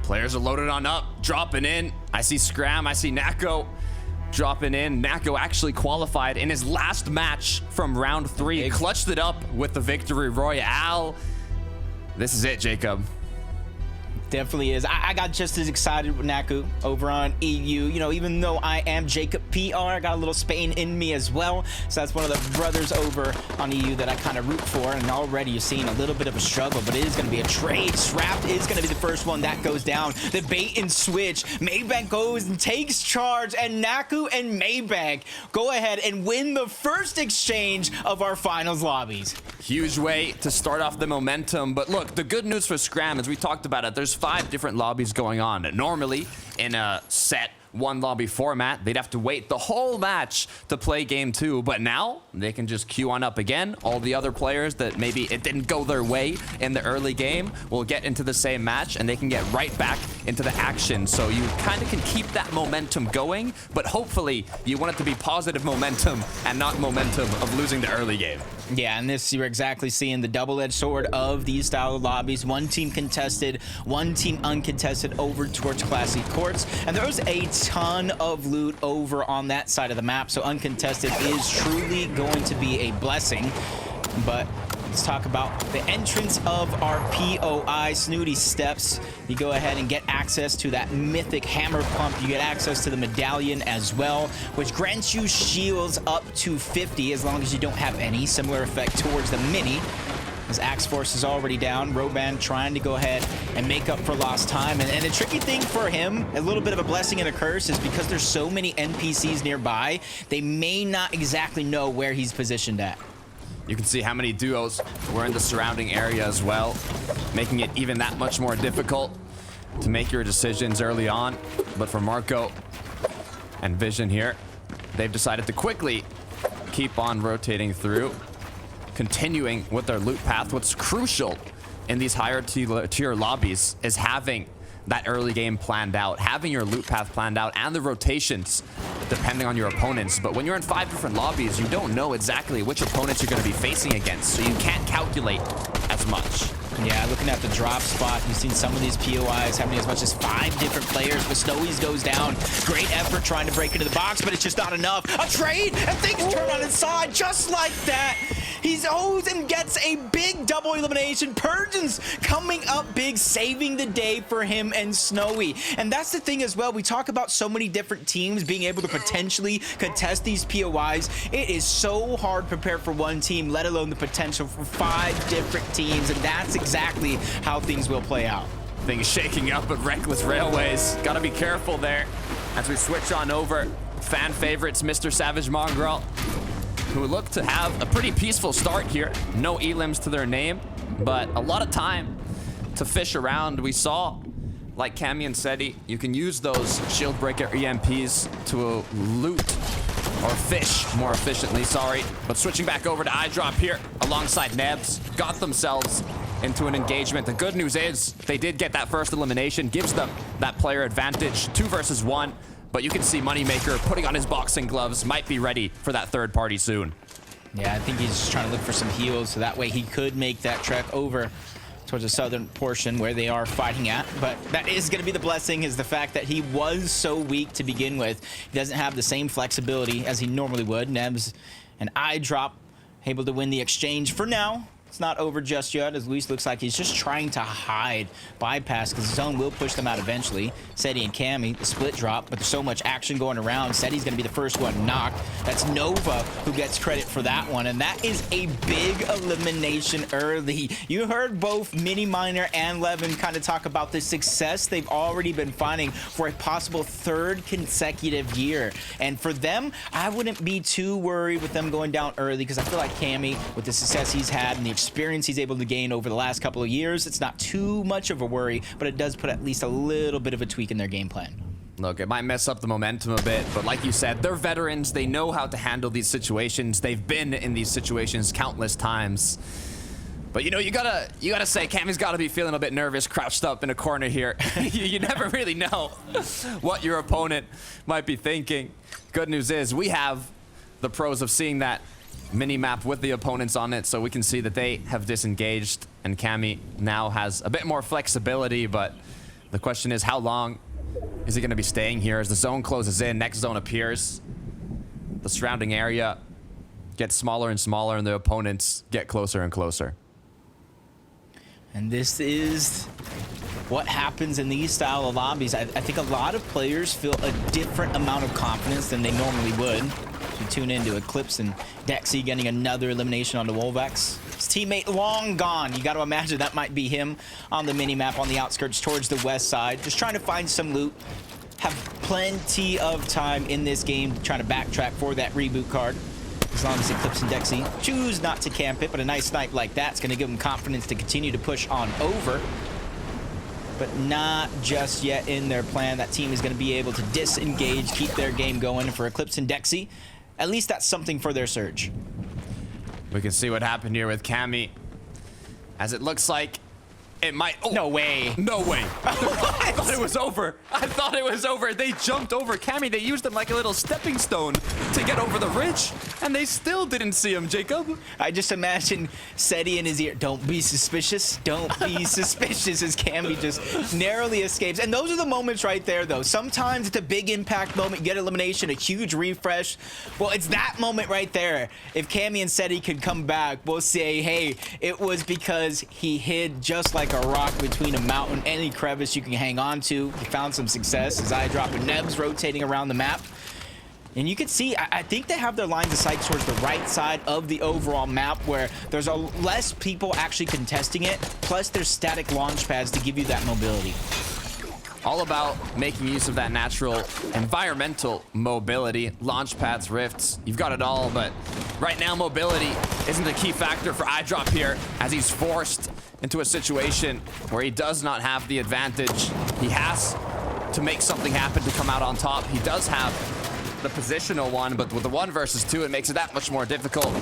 Players are loaded on up, dropping in. I see Scram, I see Nako dropping in. Nako actually qualified in his last match from round 3. Clutched it up with the victory royale. This is it, Jacob. Definitely is. I got just as excited with Naku over on EU. You know, even though I am Jacob PR, I got a little Spain in me as well. So that's one of the brothers over on EU that I kind of root for. And already you're seeing a little bit of a struggle, but it is going to be a trade. Srapped is going to be the first one that goes down. The bait and switch. Maybank goes and takes charge, and Naku and Maybank go ahead and win the first exchange of our finals lobbies. Huge way to start off the momentum. But look, the good news for Scram, as we talked about it, there's 5 different lobbies going on. Normally, in a set 1 lobby format, they'd have to wait the whole match to play game 2, but now they can just queue on up again. All the other players that maybe it didn't go their way in the early game will get into the same match, and they can get right back into the action. So you kind of can keep that momentum going, but hopefully you want it to be positive momentum and not momentum of losing the early game. Yeah, and this, you're exactly seeing the double-edged sword of these style of lobbies. 1 team contested, 1 team uncontested over towards Classic Courts. And there was a ton of loot over on that side of the map, so uncontested is truly going to be a blessing. But let's talk about the entrance of our POI. Snooty Steps. You go ahead and get access to that mythic hammer pump. You get access to the medallion as well, which grants you shields up to 50 as long as you don't have any. Similar effect towards the mini. As Axe Force is already down, Roban trying to go ahead and make up for lost time. And the tricky thing for him, a little bit of a blessing and a curse, is because there's so many NPCs nearby, they may not exactly know where he's positioned at. You can see how many duos were in the surrounding area as well, making it even that much more difficult to make your decisions early on. But for Marco and Vision here, they've decided to quickly keep on rotating through, continuing with their loot path. What's crucial in these higher tier lobbies is having that early game planned out, having your loot path planned out, and the rotations depending on your opponents. But when you're in 5 different lobbies, you don't know exactly which opponents you're going to be facing against, so you can't calculate as much. Yeah, looking at the drop spot, you've seen some of these POIs having as much as 5 different players, but Snowy's goes down. Great effort trying to break into the box, but it's just not enough. A trade, and things turn on its side just like that. He's O's and gets a big double elimination. Purgeon's coming up big, saving the day for him and Snowy. And that's the thing as well. We talk about so many different teams being able to potentially contest these POIs. It is so hard to prepare for 1 team, let alone the potential for 5 different teams. And that's exactly how things will play out. Things shaking up at Reckless Railways. Gotta be careful there as we switch on over. Fan favorites, MrSavage Mongraal, who look to have a pretty peaceful start here. No elims to their name, but a lot of time to fish around. We saw, like Cammy and Seti, you can use those shield breaker EMPs to loot or fish more efficiently, sorry. But switching back over to iDrop here alongside Nebs, got themselves into an engagement. The good news is they did get that first elimination, gives them that player advantage, 2 versus 1. But you can see Moneymaker putting on his boxing gloves, might be ready for that 3rd party soon. Yeah, I think he's just trying to look for some heals, so that way he could make that trek over towards the southern portion where they are fighting at. But that is going to be the blessing, is the fact that he was so weak to begin with. He doesn't have the same flexibility as he normally would. Nebs and iDrop able to win the exchange for now. It's not over just yet, as Luis looks like he's just trying to hide, bypass, because the zone will push them out eventually. Seti and Cammy, the split drop, but there's so much action going around. Seti's going to be the first one knocked. That's Nova who gets credit for that one, and that is a big elimination early. You heard both Mini Miner and Levin kind of talk about the success they've already been finding for a possible 3rd consecutive year. And for them, I wouldn't be too worried with them going down early, because I feel like Cammy, with the success he's had and the experience he's able to gain over the last couple of years, it's not too much of a worry, but it does put at least a little bit of a tweak in their game plan. Look, it might mess up the momentum a bit, but like you said, they're veterans. They know how to handle these situations. They've been in these situations countless times. But you know, you gotta say, Cammy's gotta be feeling a bit nervous, crouched up in a corner here. You never really know what your opponent might be thinking. Good news is we have the pros of seeing that mini-map with the opponents on it, so we can see that they have disengaged, and Cammy now has a bit more flexibility, but The question is, how long is he going to be staying here as the zone closes in? Next zone appears. The surrounding area gets smaller and smaller, and the opponents get closer and closer. And this is what happens in these style of lobbies. I think a lot of players feel a different amount of confidence than they normally would. You tune into Eclipse and Dexy getting another elimination on the Wolvex. His teammate long gone. You got to imagine that might be him on the mini-map on the outskirts towards the west side. Just trying to find some loot. Have plenty of time in this game trying to backtrack for that reboot card. As long as Eclipse and Dexy choose not to camp it, but a nice snipe like that's going to give them confidence to continue to push on over. But not just yet in their plan. That team is going to be able to disengage, keep their game going. For Eclipse and Dexy, at least that's something for their surge. We can see what happened here with Cammy, as it looks like it might... Oh, no way. No way. I thought it was over. I thought it was over. They jumped over Cammy. They used him like a little stepping stone to get over the ridge, and they still didn't see him, Jacob. I just imagine Seti in his ear, don't be suspicious, don't be suspicious, as Cammy just narrowly escapes. And those are the moments right there, though. Sometimes it's a big impact moment, you get elimination, a huge refresh. Well, it's that moment right there. If Cammy and Seti could come back, we'll say, hey, it was because he hid just like a rock between a mountain, any crevice you can hang on to. He found some success. His eye drop and Nebs rotating around the map. And you can see, I think they have their lines of sight towards the right side of the overall map, where there's less people actually contesting it, plus there's static launch pads to give you that mobility. All about making use of that natural environmental mobility, launch pads, rifts, you've got it all, but right now mobility isn't a key factor for iDrop here, as he's forced into a situation where he does not have the advantage. He has to make something happen to come out on top. He does have the positional one, but with the 1 versus 2, it makes it that much more difficult.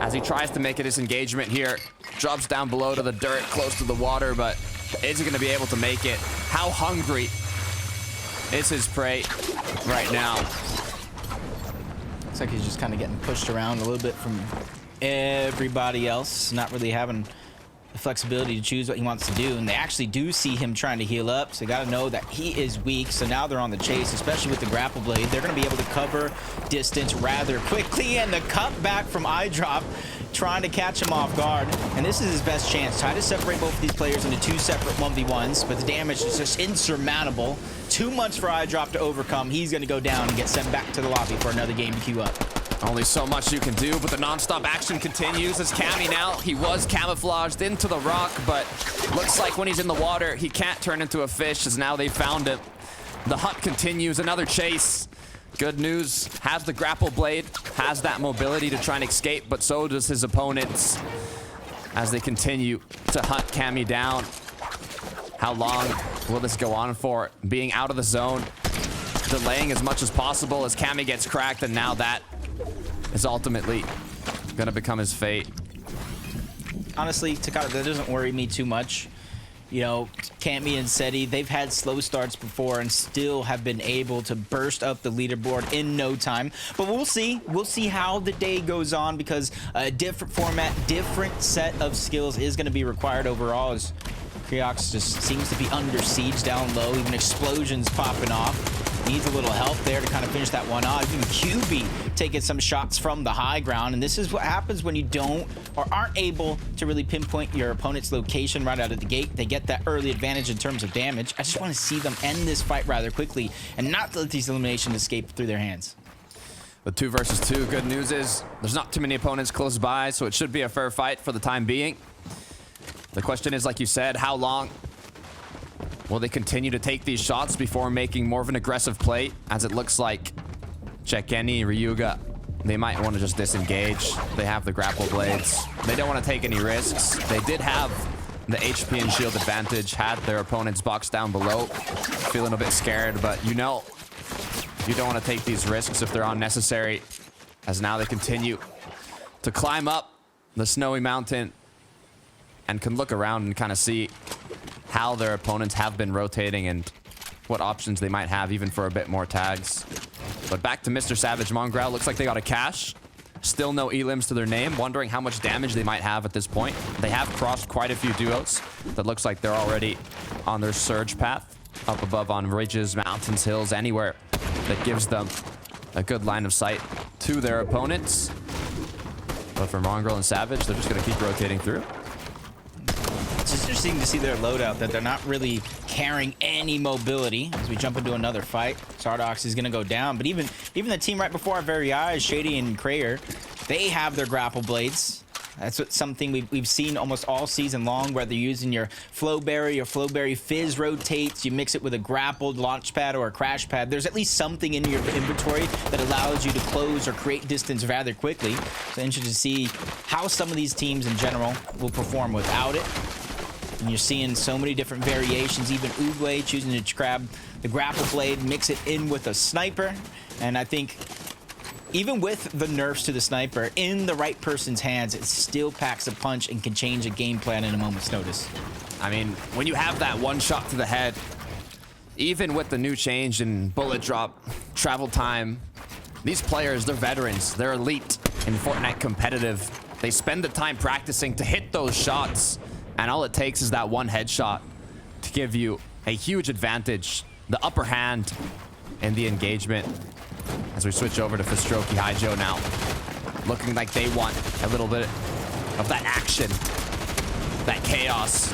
As he tries to make a disengagement here, drops down below to the dirt, close to the water, but is he going to be able to make it? How hungry is his prey right now? Looks like he's just kind of getting pushed around a little bit from everybody else, not really having the flexibility to choose what he wants to do. And they actually do see him trying to heal up, so they got to know that he is weak. So now they're on the chase, especially with the grapple blade. They're going to be able to cover distance rather quickly, and the cut back from iDrop trying to catch him off guard. And this is his best chance. Try to separate both of these players into 2 separate 1v1s, but the damage is just insurmountable. Too much for iDrop to overcome. He's going to go down and get sent back to the lobby for another game to queue up. Only so much you can do, but the non-stop action continues as Cammy now, he was camouflaged into the rock, but looks like when he's in the water, he can't turn into a fish, as now they found him. The hunt continues, another chase. Good news, has the grapple blade, has that mobility to try and escape, but so does his opponents as they continue to hunt Cammy down. How long will this go on for? Being out of the zone, delaying as much as possible as Cammy gets cracked, and now that is ultimately gonna become his fate. Honestly, Takata, that doesn't worry me too much. You know, Cammy and Seti, they've had slow starts before and still have been able to burst up the leaderboard in no time. But we'll see. We'll see how the day goes on, because a different format, different set of skills is going to be required overall, as Creox just seems to be under siege down low. Even explosions popping off. Needs a little help there to kind of finish that one off. Even QB taking some shots from the high ground. And this is what happens when you don't or aren't able to really pinpoint your opponent's location right out of the gate. They get that early advantage in terms of damage. I just want to see them end this fight rather quickly and not let these eliminations escape through their hands. The 2 versus 2, good news is there's not too many opponents close by, so it should be a fair fight for the time being. The question is, like you said, how long will they continue to take these shots before making more of an aggressive play? As it looks like Chekeni, Ryuga, they might want to just disengage. They have the grapple blades. They don't want to take any risks. They did have the HP and shield advantage, had their opponents boxed down below. Feeling a bit scared, but you know, you don't want to take these risks if they're unnecessary, as now they continue to climb up the snowy mountain and can look around and kind of see how their opponents have been rotating and what options they might have even for a bit more tags. But back to MrSavage, Mongraal looks like they got a cache. Still no elims to their name, wondering how much damage they might have at this point. They have crossed quite a few duos that looks like they're already on their surge path, up above on ridges, mountains, hills, anywhere that gives them a good line of sight to their opponents. But for Mongraal and Savage, they're just going to keep rotating through. It's just interesting to see their loadout, that they're not really carrying any mobility. As we jump into another fight, Sardox is going to go down. But even the team right before our very eyes, Shady and Krayer, they have their grapple blades. That's something we've seen almost all season long, whether you're using your Flowberry or Flowberry Fizz rotates, you mix it with a grappled launch pad or a crash pad. There's at least something in your inventory that allows you to close or create distance rather quickly. So interested to see how some of these teams in general will perform without it. And you're seeing so many different variations, even Uguay choosing to grab the grapple blade, mix it in with a sniper. And I think even with the nerfs to the sniper, in the right person's hands, it still packs a punch and can change a game plan in a moment's notice. I mean, when you have that one shot to the head, even with the new change in bullet drop, travel time, these players, they're veterans. They're elite in Fortnite competitive. They spend the time practicing to hit those shots, and all it takes is that one headshot to give you a huge advantage, the upper hand in the engagement. As we switch over to Fistroki Hijo now, looking like they want a little bit of that action, that chaos,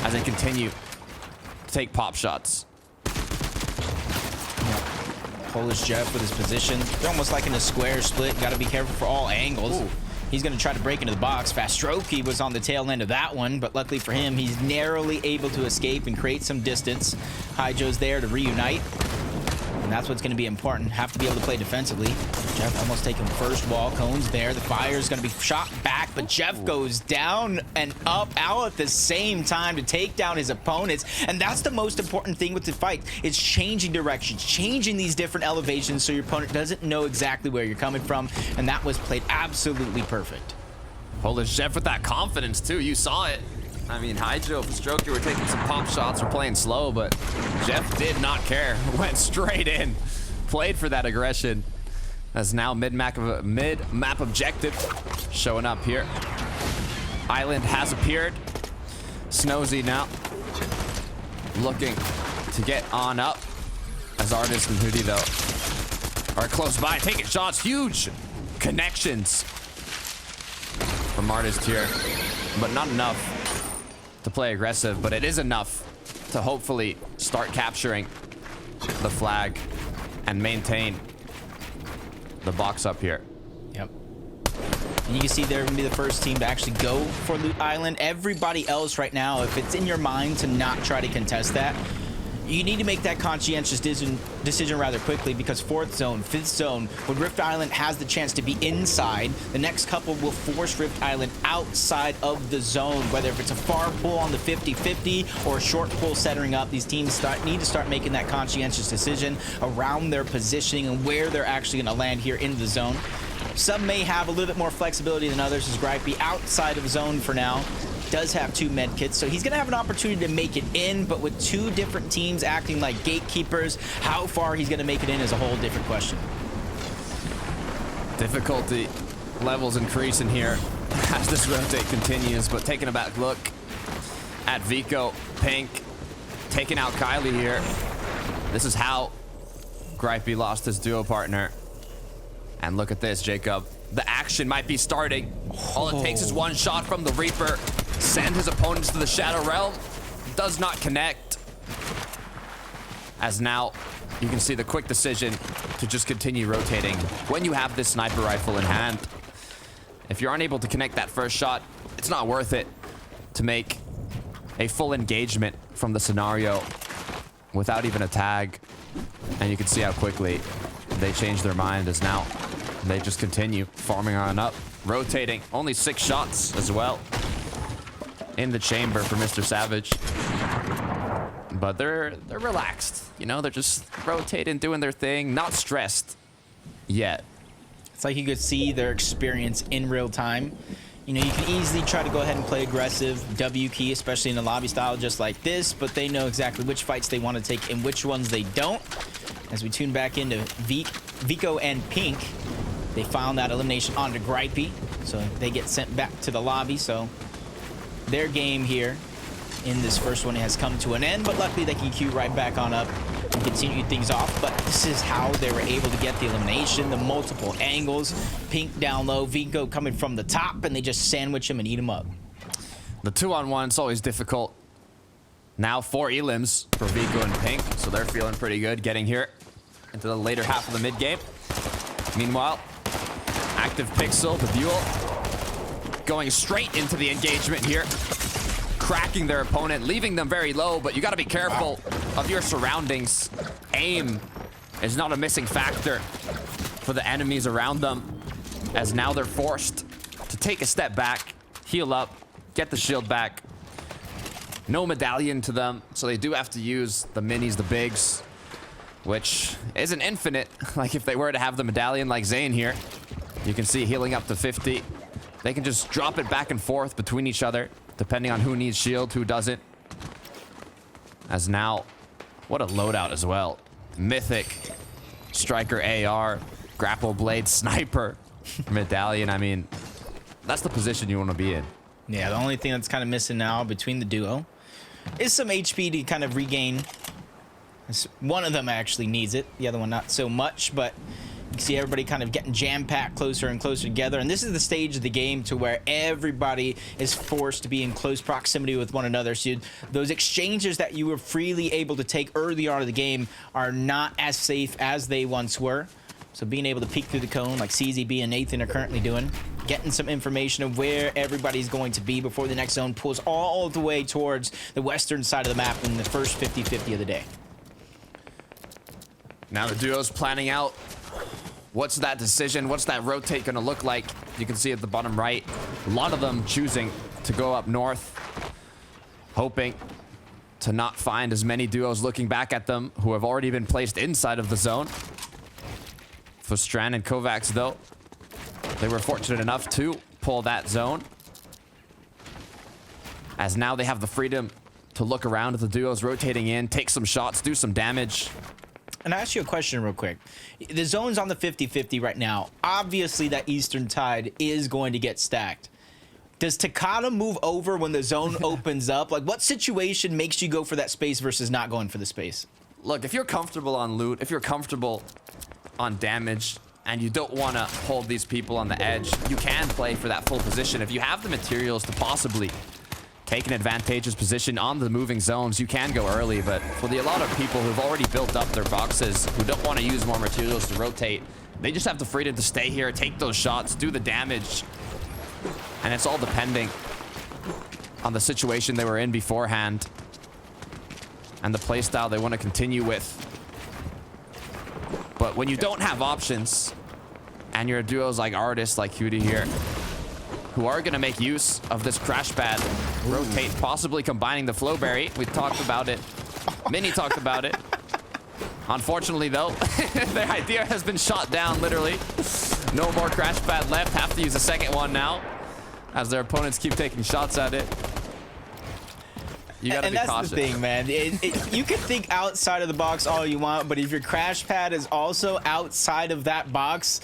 as they continue to take pop shots. Polish Jeff with his position. They're almost like in a square split. Got to be careful for all angles. Ooh. He's going to try to break into the box. Fastroki was on the tail end of that one, but luckily for him, he's narrowly able to escape and create some distance. Hijo's there to reunite. And that's what's going to be important. Have to be able to play defensively. Jeff almost taking first wall. Cone's there. The fire is going to be shot back, but Jeff goes down and up out at the same time to take down his opponents. And that's the most important thing with the fight. It's changing directions, changing these different elevations so your opponent doesn't know exactly where you're coming from. And that was played absolutely perfect. Polish Jeff with that confidence too. You saw it. I mean, Hijo, Fistroki were taking some pop shots, were playing slow, but Jeff did not care. Went straight in, played for that aggression. As now mid-map objective showing up here. Island has appeared. Snozy now looking to get on up. As Artist and Hootie though are close by, taking shots. Huge connections from Artist here, but not enough to play aggressive, but it is enough to hopefully start capturing the flag and maintain the box up here. Yep. And you can see they're going to be the first team to actually go for Loot Island. Everybody else right now, if it's in your mind to not try to contest that, you need to make that conscientious decision rather quickly, because 4th zone, 5th zone, when Rift Island has the chance to be inside, the next couple will force Rift Island outside of the zone. Whether if it's a far pull on the 50-50 or a short pull setting up, these teams need to start making that conscientious decision around their positioning and where they're actually going to land here in the zone. Some may have a little bit more flexibility than others, as Gripey outside of zone for now. Does have 2 med kits, so he's gonna have an opportunity to make it in, but with 2 different teams acting like gatekeepers, how far he's gonna make it in is a whole different question. Difficulty levels increase in here as this rotate continues, but taking a back look at Vico, Pink, taking out Kylie here. This is how Gripey lost his duo partner. And look at this, Jacob. The action might be starting. All it takes is one shot from the Reaper. Send his opponents to the Shadow Realm. Does not connect. As now, you can see the quick decision to just continue rotating. When you have this sniper rifle in hand, if you're unable to connect that first shot, it's not worth it to make a full engagement from the scenario without even a tag. And you can see how quickly they change their mind, as now they just continue farming on up, rotating. Only 6 shots as well in the chamber for MrSavage. But they're relaxed. You know, they're just rotating, doing their thing, not stressed yet. It's like you could see their experience in real time. You know, you can easily try to go ahead and play aggressive W key, especially in a lobby style just like this, but they know exactly which fights they want to take and which ones they don't. As we tune back into Vico and Pink, They found that elimination onto Gripey, so they get sent back to the lobby. So their game here in this first one has come to an end, but luckily they can queue right back on up and continue things off. But this is how they were able to get the elimination, the multiple angles. Pink down low, Vigo coming from the top, and they just sandwich him and eat him up. The 2-on-1 is always difficult. Now 4 elims for Vigo and Pink, so they're feeling pretty good getting here into the later half of the mid game. Meanwhile, Active Pixel, the duel, going straight into the engagement here, cracking their opponent, leaving them very low, but you gotta be careful of your surroundings. Aim is not a missing factor for the enemies around them, as now they're forced to take a step back, heal up, get the shield back. No medallion to them, so they do have to use the minis, the bigs, which isn't infinite. Like if they were to have the medallion like Zane here, you can see healing up to 50. They can just drop it back and forth between each other, depending on who needs shield, who doesn't. As now, what a loadout as well. Mythic, Striker AR, Grapple Blade, Sniper, Medallion. I mean, that's the position you want to be in. Yeah, the only thing that's kind of missing now between the duo is some HP to kind of regain. One of them actually needs it, the other one not so much, but you can see everybody kind of getting jam-packed closer and closer together. And this is the stage of the game to where everybody is forced to be in close proximity with one another. So those exchanges that you were freely able to take early on in the game are not as safe as they once were. So being able to peek through the cone like CZB and Nathan are currently doing, getting some information of where everybody's going to be before the next zone pulls all the way towards the western side of the map in the first 50-50 of the day. Now the duo's planning out what's that decision, what's that rotate going to look like. You can see at the bottom right, a lot of them choosing to go up north, hoping to not find as many duos looking back at them who have already been placed inside of the zone. For Strand and Kovacs, though, they were fortunate enough to pull that zone, as now they have the freedom to look around at the duos rotating in, take some shots, do some damage. And I ask you a question real quick. The zone's on the 50-50 right now. Obviously, that Eastern Tide is going to get stacked. Does Takada move over when the zone opens up? Like, what situation makes you go for that space versus not going for the space? Look, if you're comfortable on loot, if you're comfortable on damage, and you don't want to hold these people on the edge, you can play for that full position. If you have the materials to possibly take an advantageous position on the moving zones, you can go early. But for a lot of people who've already built up their boxes, who don't want to use more materials to rotate, they just have the freedom to stay here, take those shots, do the damage. And it's all depending on the situation they were in beforehand and the playstyle they want to continue with. But when you don't have options, and your duos like Artist, like Cutie here, who are going to make use of this crash pad, rotate, possibly combining the Flowberry. We talked about it. Mini talked about it. Unfortunately, though, their idea has been shot down, literally. No more crash pad left. Have to use a second one now, as their opponents keep taking shots at it. You gotta be cautious. And that's the thing, man. You can think outside of the box all you want, but if your crash pad is also outside of that box,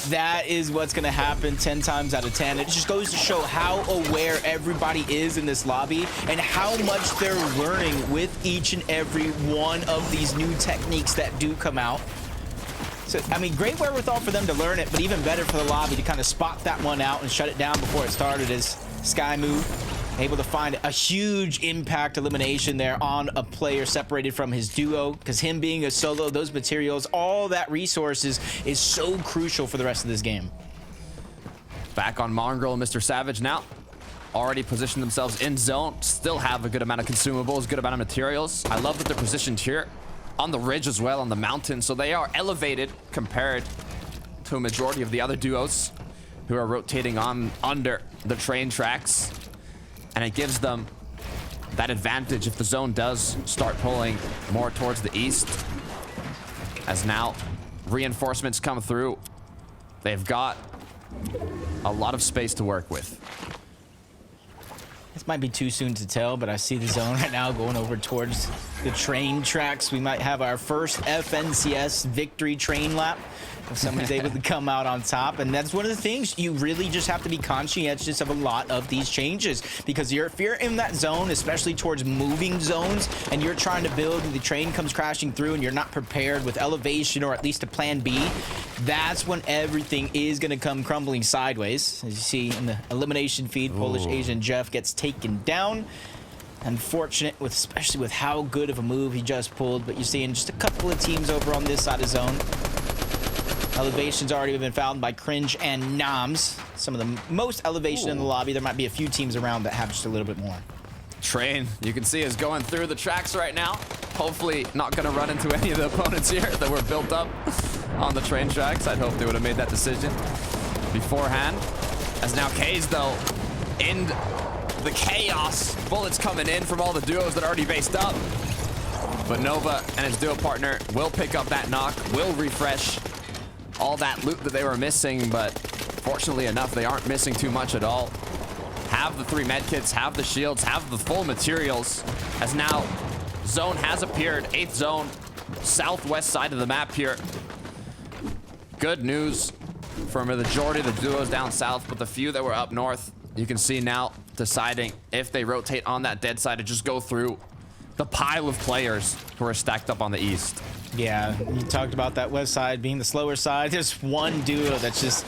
that is what's going to happen 10 times out of 10. It just goes to show how aware everybody is in this lobby and how much they're learning with each and every one of these new techniques that do come out. So, I mean, great wherewithal for them to learn it, but even better for the lobby to kind of spot that one out and shut it down before it started as Sky Move able to find a huge impact elimination there on a player separated from his duo, because him being a solo, those materials, all that resources is so crucial for the rest of this game. Back on Mongraal MrSavage now. Already positioned themselves in zone. Still have a good amount of consumables, good amount of materials. I love that they're positioned here on the ridge as well, on the mountain. So they are elevated compared to a majority of the other duos who are rotating on under the train tracks. And it gives them that advantage if the zone does start pulling more towards the east. As now reinforcements come through, they've got a lot of space to work with. This might be too soon to tell, but I see the zone right now going over towards the train tracks. We might have our first FNCS victory train lap if somebody's able to come out on top. And that's one of the things you really just have to be conscientious of a lot of these changes, because if you're in that zone, especially towards moving zones, and you're trying to build and the train comes crashing through and you're not prepared with elevation or at least a plan B, that's when everything is going to come crumbling sideways. As you see in the elimination feed, Polish Asian Jeff gets taken down. Unfortunate, especially with how good of a move he just pulled, but you're seeing just a couple of teams over on this side of zone. Elevation's already been found by Cringe and Noms. Some of the most elevation in the lobby. There might be a few teams around that have just a little bit more. Train, you can see, is going through the tracks right now. Hopefully not going to run into any of the opponents here that were built up on the train tracks. I'd hope they would have made that decision beforehand. As now K's, though, in the chaos. Bullets coming in from all the duos that are already based up. But Nova and his duo partner will pick up that knock, will refresh all that loot that they were missing, but fortunately enough, they aren't missing too much at all. Have the 3 medkits, have the shields, have the full materials, as now zone has appeared. 8th zone, southwest side of the map here. Good news from a majority of the duos down south, but the few that were up north, you can see now deciding if they rotate on that dead side to just go through the pile of players who are stacked up on the east. Yeah, you talked about that west side being the slower side. There's one duo that's just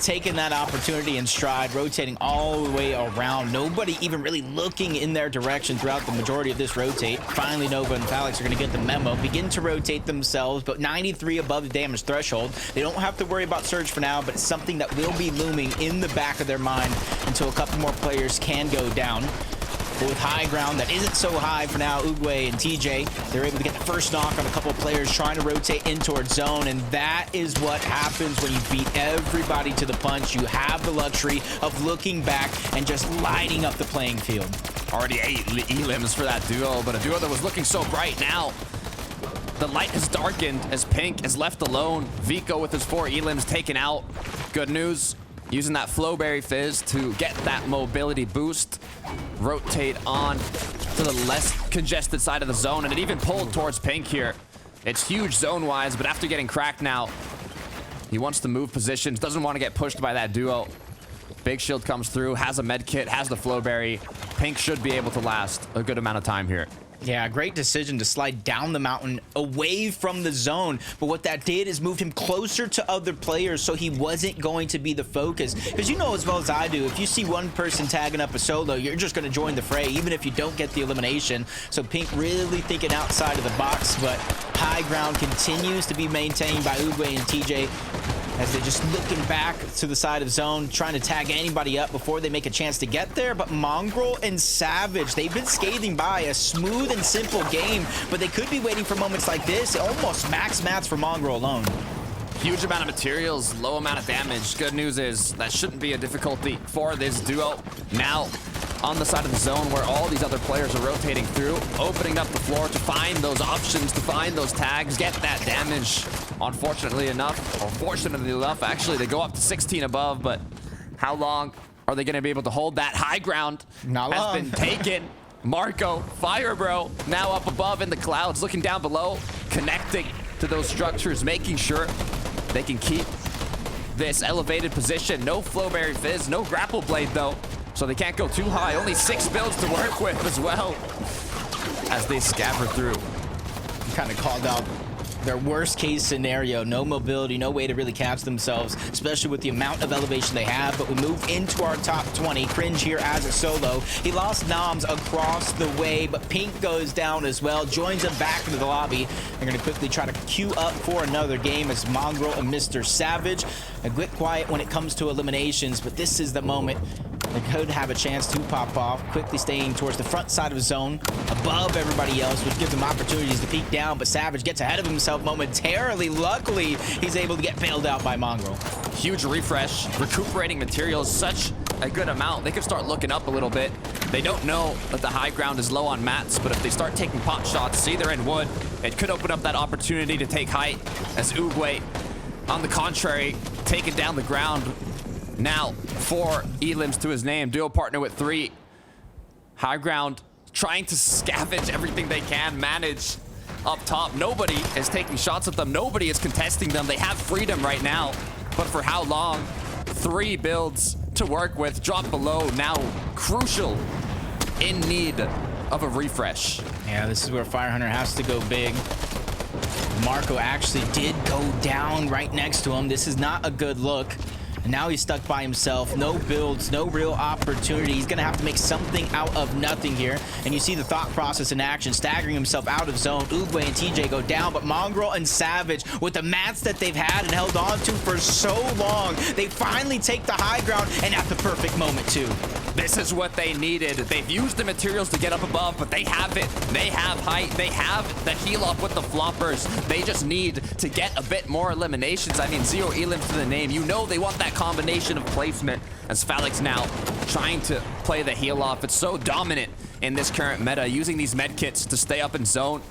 taking that opportunity in stride, rotating all the way around. Nobody even really looking in their direction throughout the majority of this rotate. Finally, Nova and Phalix are going to get the memo, begin to rotate themselves, but 93 above the damage threshold. They don't have to worry about Surge for now, but it's something that will be looming in the back of their mind until a couple more players can go down. But with high ground that isn't so high for now, Oogway and TJ, they're able to get the first knock on a couple of players trying to rotate in towards zone, and that is what happens when you beat everybody to the punch. You have the luxury of looking back and just lighting up the playing field. Already 8 elims for that duo, but a duo that was looking so bright now. The light has darkened as Pink is left alone. Vico with his 4 elims taken out. Good news, using that Flowberry Fizz to get that mobility boost. Rotate on to the less congested side of the zone, and it even pulled towards Pink here. It's huge zone-wise, but after getting cracked now, he wants to move positions, doesn't want to get pushed by that duo. Big Shield comes through, has a med kit, has the Flowberry. Pink should be able to last a good amount of time here. Yeah, great decision to slide down the mountain away from the zone. But what that did is moved him closer to other players, so he wasn't going to be the focus. Because you know as well as I do, if you see one person tagging up a solo, you're just going to join the fray, even if you don't get the elimination. So Pink really thinking outside of the box, but high ground continues to be maintained by Oogway and TJ, as they're just looking back to the side of zone, trying to tag anybody up before they make a chance to get there. But Mongraal and Savage, they've been scathing by a smooth and simple game, but they could be waiting for moments like this. Almost max mats for Mongraal alone. Huge amount of materials, low amount of damage. Good news is that shouldn't be a difficulty for this duo. Now, on the side of the zone where all these other players are rotating through, opening up the floor to find those options, to find those tags, get that damage. Unfortunately enough, or fortunately enough, actually, they go up to 16 above, but how long are they going to be able to hold that? High ground Not has long. been taken. Marco, Fire Bro, now up above in the clouds, looking down below, connecting to those structures, making sure they can keep this elevated position. No Flowberry Fizz, no Grapple Blade, though, so they can't go too high. Only 6 builds to work with as well as they scabber through. Kind of called out their worst case scenario. No mobility, no way to really catch themselves, especially with the amount of elevation they have. But we move into our top 20. Cringe here as a solo. He lost Noms across the way, but Pink goes down as well, joins him back into the lobby. They're going to quickly try to queue up for another game as Mongraal and MrSavage. A bit quiet when it comes to eliminations, but this is the moment they could have a chance to pop off, quickly staying towards the front side of the zone, above everybody else, which gives them opportunities to peek down, but Savage gets ahead of himself momentarily. Luckily, he's able to get bailed out by Mongraal. Huge refresh, recuperating materials, such a good amount. They could start looking up a little bit. They don't know that the high ground is low on mats, but if they start taking pot shots, see they're in wood, it could open up that opportunity to take height, as Oogway, on the contrary, taking down the ground. Now, 4 elims to his name, duo partner with 3. High ground, trying to scavenge everything they can, manage up top. Nobody is taking shots at them. Nobody is contesting them. They have freedom right now, but for how long? 3 builds to work with. Drop below, now crucial, in need of a refresh. Yeah, this is where Fire Hunter has to go big. Marco actually did go down right next to him. This is not a good look. And now he's stuck by himself. No builds, no real opportunity. He's going to have to make something out of nothing here. And you see the thought process in action, staggering himself out of zone. Uguay and TJ go down, but Mongraal and Savage, with the mats that they've had and held on to for so long, they finally take the high ground, and at the perfect moment, too. This is what they needed. They've used the materials to get up above, but they have it. They have height. They have the heal up with the floppers. They just need to get a bit more eliminations. I mean, 0 elims to the name. You know they want that combination of placement, as Phalix now trying to play the heal off. It's so dominant in this current meta, using these med kits to stay up in zone.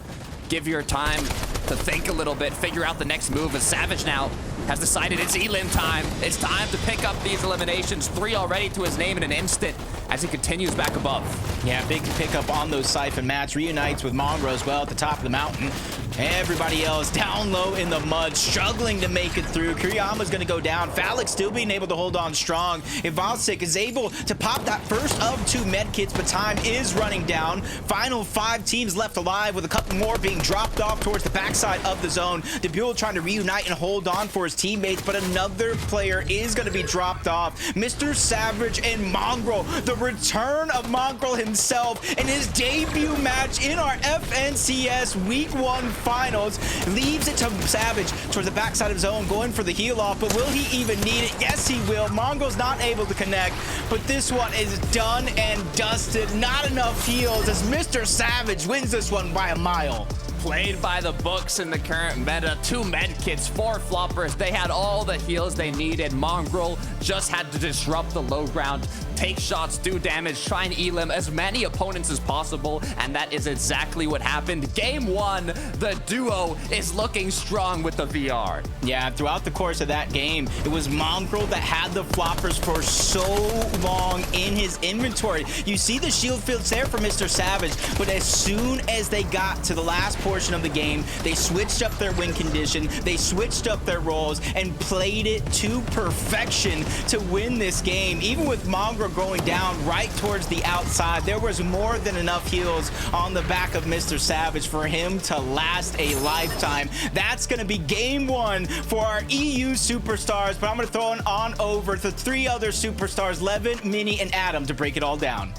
Give your time to think a little bit, figure out the next move, as Savage now has decided it's elim time. It's time to pick up these eliminations. 3 already to his name in an instant as he continues back above. Yeah, big pickup on those Siphon mats. Reunites with Mongraal as well at the top of the mountain. Everybody else down low in the mud, struggling to make it through. Kuriyama's going to go down. Phalix still being able to hold on strong. Ivalsik is able to pop that first of 2 med kits, but time is running down. Final 5 teams left alive, with a couple more being dropped off towards the backside of the zone. Debule trying to reunite and hold on for his teammates, but another player is going to be dropped off. MrSavage and Mongraal. The return of Mongraal himself in his debut match in our FNCS Week 1 finals leaves it to Savage towards the backside of zone, going for the heal off, but will he even need it? Yes, he will. Mongraal's not able to connect, but this one is done and dusted. Not enough heals as MrSavage wins this one by a mile. Played by the books in the current meta. 2 med kits, 4 floppers. They had all the heals they needed. Mongraal just had to disrupt the low ground, take shots, do damage, try and elim as many opponents as possible, and that is exactly what happened. Game 1, the duo is looking strong with the VR. Yeah, throughout the course of that game, it was Mongraal that had the floppers for so long in his inventory. You see the shield fields there for MrSavage, but as soon as they got to the last portion of the game, they switched up their win condition, they switched up their roles, and played it to perfection to win this game. Even with Mongraal going down right towards the outside, there was more than enough heals on the back of MrSavage for him to last a lifetime. That's going to be game 1 for our EU superstars, but I'm going to throw it on over to 3 other superstars, Levin, Mini, and Adam, to break it all down.